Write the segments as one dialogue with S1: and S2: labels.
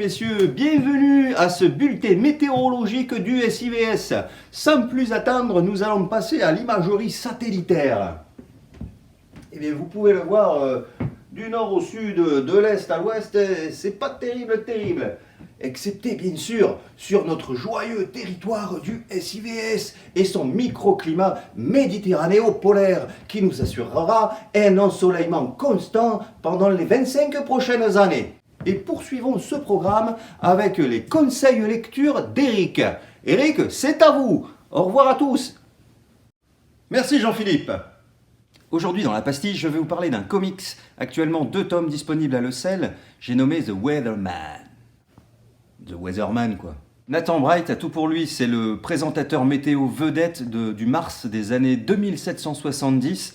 S1: messieurs, bienvenue à ce bulletin météorologique du SIVS. Sans plus attendre, nous allons passer à l'imagerie satellitaire. Eh bien, vous pouvez le voir du nord au sud, de l'est à l'ouest, c'est pas terrible. Excepté bien sûr sur notre joyeux territoire du SIVS et son microclimat méditerranéo-polaire qui nous assurera un ensoleillement constant pendant les 25 prochaines années. Et poursuivons ce programme avec les conseils lecture d'Eric. Eric, c'est à vous. Au revoir à tous. Merci Jean-Philippe. Aujourd'hui dans la pastille, je vais vous parler d'un comics, actuellement 2 tomes disponibles à Le Sel, j'ai nommé The Weatherman. The Weatherman quoi. Nathan Bright a tout pour lui, c'est le présentateur météo vedette du Mars des années 2770.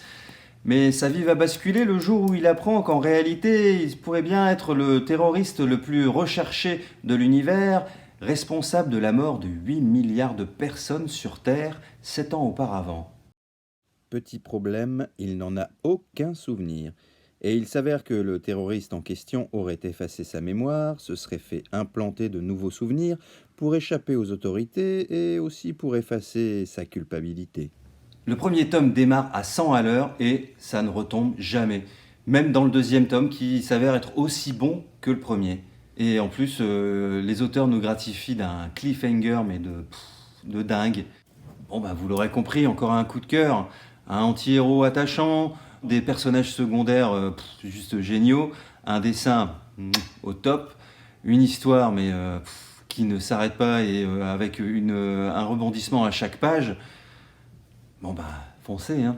S1: Mais sa vie va basculer le jour où il apprend qu'en réalité, il pourrait bien être le terroriste le plus recherché de l'univers, responsable de la mort de 8 milliards de personnes sur Terre 7 ans auparavant.
S2: Petit problème, il n'en a aucun souvenir. Et il s'avère que le terroriste en question aurait effacé sa mémoire, se serait fait implanter de nouveaux souvenirs pour échapper aux autorités et aussi pour effacer sa culpabilité.
S1: Le premier tome démarre à 100 à l'heure et ça ne retombe jamais. Même dans le deuxième tome qui s'avère être aussi bon que le premier. Et en plus, les auteurs nous gratifient d'un cliffhanger mais de dingue. Bon bah vous l'aurez compris, encore un coup de cœur. Un anti-héros attachant, des personnages secondaires juste géniaux, un dessin au top, une histoire mais qui ne s'arrête pas et avec un rebondissement à chaque page. Bon bah, foncez hein.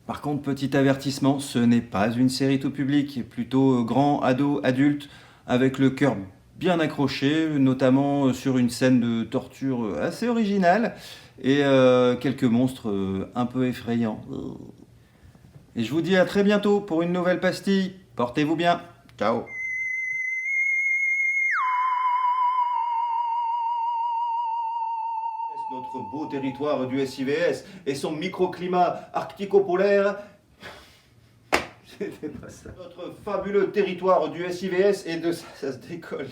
S1: Par contre, petit avertissement, ce n'est pas une série tout public, plutôt grand, ado, adulte, avec le cœur bien accroché, notamment sur une scène de torture assez originale, et quelques monstres un peu effrayants. Et je vous dis à très bientôt pour une nouvelle pastille. Portez-vous bien. Ciao. Notre beau territoire du SIVS et son microclimat arctico-polaire. C'était pas ça. Notre fabuleux territoire du SIVS et de ça se décolle.